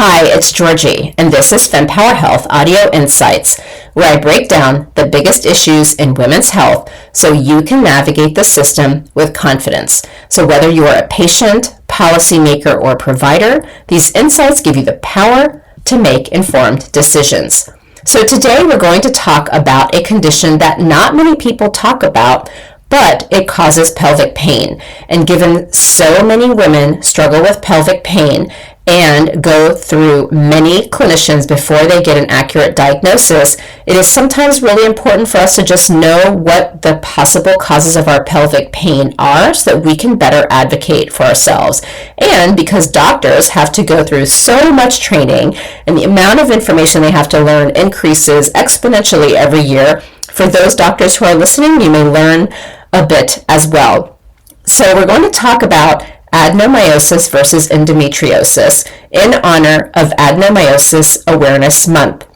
Hi, it's Georgie, and this is Fempower Health Audio Insights, where I break down the biggest issues in women's health so you can navigate the system with confidence. So whether you are a patient, policymaker, or provider, these insights give you the power to make informed decisions. So today we're going to talk about a condition that not many people talk about, but it causes pelvic pain. And given so many women struggle with pelvic pain and go through many clinicians before they get an accurate diagnosis, it is sometimes really important for us to just know what the possible causes of our pelvic pain are so that we can better advocate for ourselves. And because doctors have to go through so much training and the amount of information they have to learn increases exponentially every year, for those doctors who are listening, you may learn a bit as well. So we're going to talk about adenomyosis versus endometriosis in honor of Adenomyosis Awareness Month.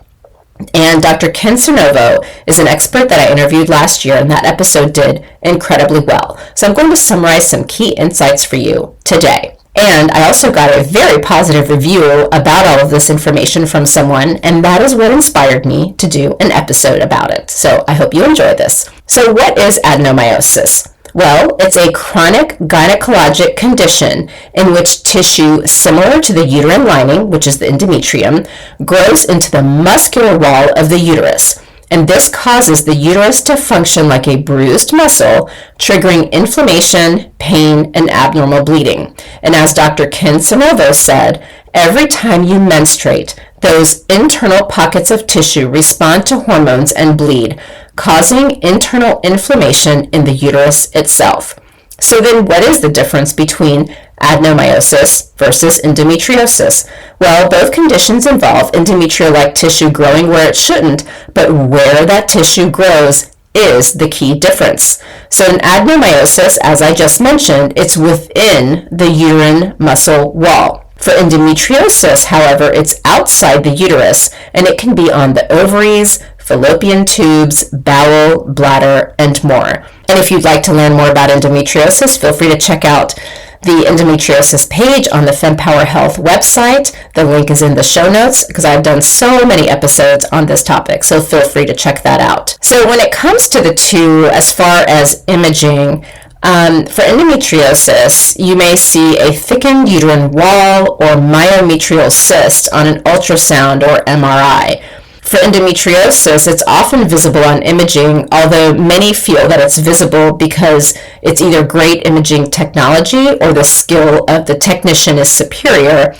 And Dr. Ken Sinervo is an expert that I interviewed last year, and that episode did incredibly well. So I'm going to summarize some key insights for you today. And I also got a very positive review about all of this information from someone, and that is what inspired me to do an episode about it. So I hope you enjoy this. So what is adenomyosis? Well, it's a chronic gynecologic condition in which tissue similar to the uterine lining, which is the endometrium, grows into the muscular wall of the uterus. And this causes the uterus to function like a bruised muscle, triggering inflammation, pain, and abnormal bleeding. And as Dr. Ken Sinervo said, every time you menstruate, those internal pockets of tissue respond to hormones and bleed, causing internal inflammation in the uterus itself. So then what is the difference between adenomyosis versus endometriosis? Well, both conditions involve endometrial-like tissue growing where it shouldn't, but where that tissue grows is the key difference. So in adenomyosis, as I just mentioned, it's within the uterine muscle wall. For endometriosis, however, it's outside the uterus, and it can be on the ovaries, fallopian tubes, bowel, bladder, and more. And if you'd like to learn more about endometriosis, feel free to check out the endometriosis page on the Fempower Health website. The link is in the show notes because I've done so many episodes on this topic, so feel free to check that out. So when it comes to the two, as far as imaging, for endometriosis, you may see a thickened uterine wall or myometrial cyst on an ultrasound or MRI. For endometriosis, it's often visible on imaging, although many feel that it's visible because it's either great imaging technology or the skill of the technician is superior.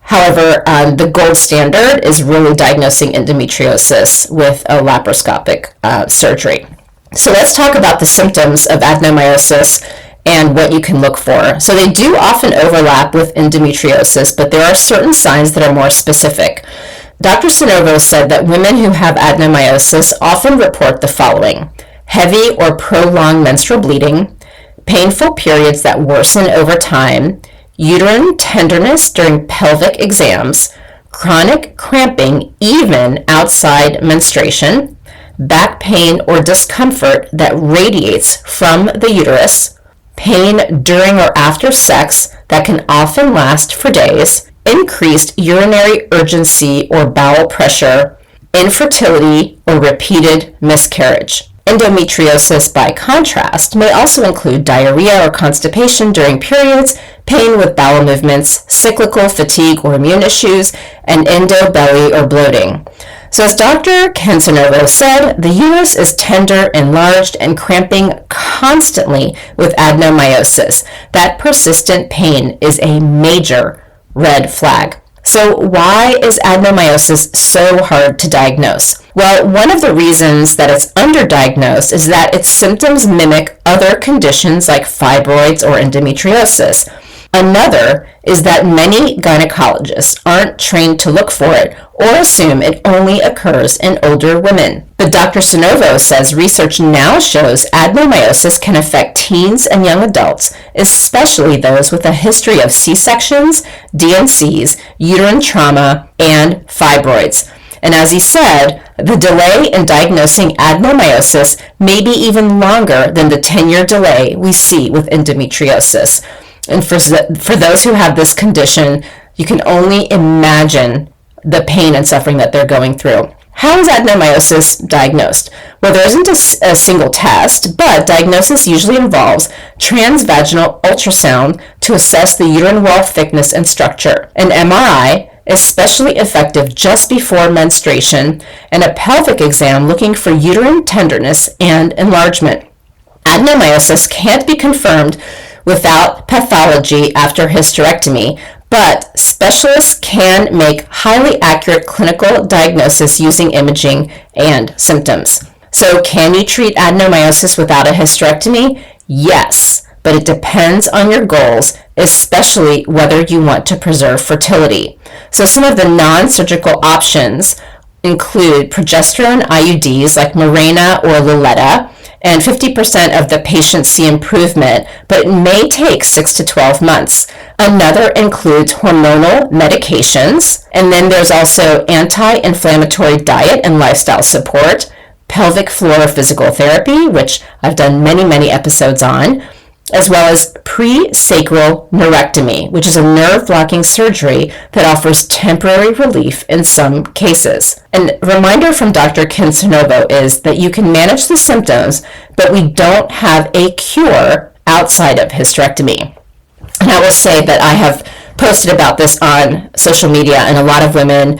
However, the gold standard is really diagnosing endometriosis with a laparoscopic surgery. So let's talk about the symptoms of adenomyosis and what you can look for. So they do often overlap with endometriosis, but there are certain signs that are more specific. Dr. Sinervo said that women who have adenomyosis often report the following: heavy or prolonged menstrual bleeding, painful periods that worsen over time, uterine tenderness during pelvic exams, chronic cramping even outside menstruation, back pain or discomfort that radiates from the uterus, pain during or after sex that can often last for days, increased urinary urgency or bowel pressure, infertility, or repeated miscarriage. Endometriosis, by contrast, may also include diarrhea or constipation during periods, pain with bowel movements, cyclical fatigue or immune issues, and endobelly or bloating. So as Dr. Ken Sinervo said, the uterus is tender, enlarged, and cramping constantly with adenomyosis. That persistent pain is a major red flag. So why is adenomyosis so hard to diagnose? Well, one of the reasons that it's underdiagnosed is that its symptoms mimic other conditions like fibroids or endometriosis. Another is that many gynecologists aren't trained to look for it or assume it only occurs in older women. But Dr. Sinervo says research now shows adenomyosis can affect teens and young adults, especially those with a history of C-sections, D&Cs, uterine trauma, and fibroids. And as he said, the delay in diagnosing adenomyosis may be even longer than the 10-year delay we see with endometriosis. And for those who have this condition, You can only imagine the pain and suffering that they're going through. How is adenomyosis diagnosed? Well, there isn't a single test, but diagnosis usually involves transvaginal ultrasound to assess the uterine wall thickness and structure, an MRI, especially effective just before menstruation, and a pelvic exam looking for uterine tenderness and enlargement. Adenomyosis can't be confirmed without pathology after hysterectomy, but specialists can make highly accurate clinical diagnosis using imaging and symptoms. So can you treat adenomyosis without a hysterectomy? Yes, but it depends on your goals, especially whether you want to preserve fertility. So some of the non-surgical options include progesterone IUDs like Mirena or Liletta, and 50% of the patients see improvement, but it may take 6 to 12 months. Another includes hormonal medications, and then there's also anti-inflammatory diet and lifestyle support, pelvic floor physical therapy, which I've done many episodes on, as well as pre-sacral neurectomy, which is a nerve-blocking surgery that offers temporary relief in some cases. And reminder from Dr. Sinervo is that you can manage the symptoms, but we don't have a cure outside of hysterectomy. And I will say that I have posted about this on social media, and a lot of women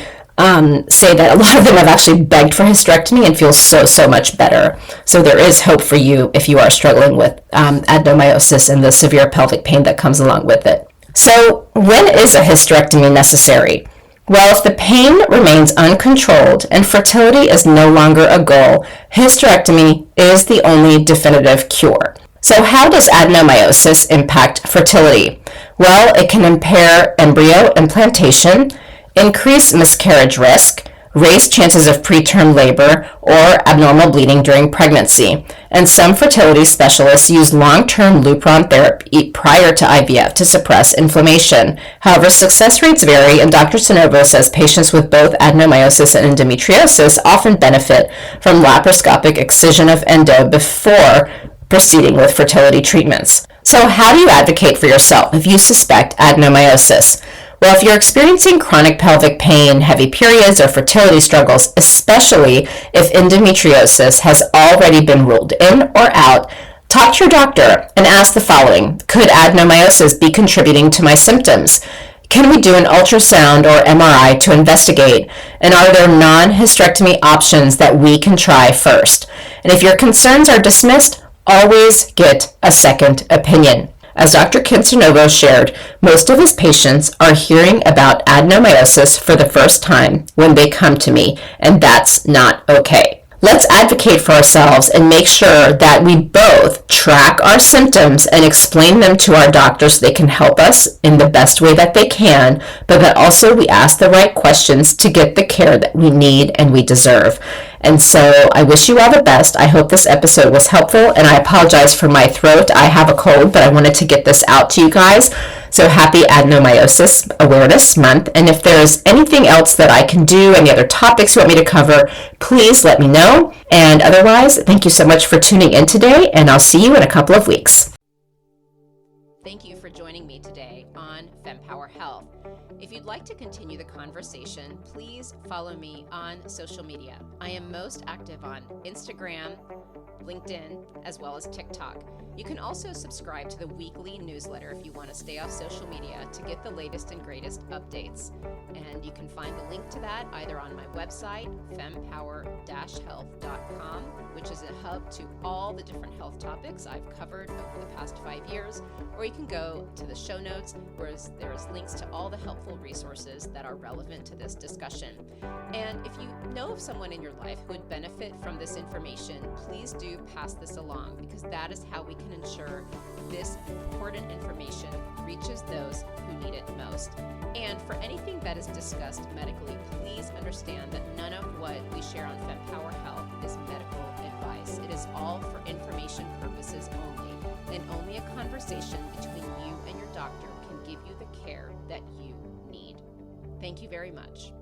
say that a lot of them have actually begged for hysterectomy and feel so much better. So there is hope for you if you are struggling with adenomyosis and the severe pelvic pain that comes along with it. So when is a hysterectomy necessary? Well, if the pain remains uncontrolled and fertility is no longer a goal, hysterectomy is the only definitive cure. So how does adenomyosis impact fertility? Well, it can impair embryo implantation, increase miscarriage risk, raise chances of preterm labor, or abnormal bleeding during pregnancy. And some fertility specialists use long-term Lupron therapy prior to IVF to suppress inflammation. However, success rates vary, and Dr. Sinervo says patients with both adenomyosis and endometriosis often benefit from laparoscopic excision of endo before proceeding with fertility treatments. So how do you advocate for yourself if you suspect adenomyosis? Well, if you're experiencing chronic pelvic pain, heavy periods, or fertility struggles, especially if endometriosis has already been ruled in or out, talk to your doctor and ask the following. Could adenomyosis be contributing to my symptoms? Can we do an ultrasound or MRI to investigate? And are there non-hysterectomy options that we can try first? And if your concerns are dismissed, always get a second opinion. As Dr. Sinervo shared, most of his patients are hearing about adenomyosis for the first time when they come to me, and that's not okay. Let's advocate for ourselves and make sure that we both track our symptoms and explain them to our doctors so they can help us in the best way that they can, but that also we ask the right questions to get the care that we need and we deserve. And so I wish you all the best. I hope this episode was helpful, and I apologize for my throat. I have a cold, but I wanted to get this out to you guys. So happy Adenomyosis Awareness Month. And if there's anything else that I can do, any other topics you want me to cover, please let me know. And otherwise, thank you so much for tuning in today, and I'll see you in a couple of weeks. Thank you for joining me today on Fempower Health. If you'd like to continue the conversation, please follow me on social media. I am most active on Instagram, LinkedIn, as well as TikTok. You can also subscribe to the weekly newsletter if you want to stay off social media to get the latest and greatest updates. And you can find the link to that either on my website, fempower-health.com, which is a hub to all the different health topics I've covered over the past 5 years, or you can go to the show notes where there's links to all the helpful resources that are relevant to this discussion. And if you know of someone in your life who would benefit from this information, please do pass this along, because that is how we can ensure this important information reaches those who need it most. And for anything that is discussed medically, please understand that none of what we share on Fempower Health is medical advice. It is all for information purposes only, and only a conversation between you and your doctor can give you the care that you need. Thank you very much.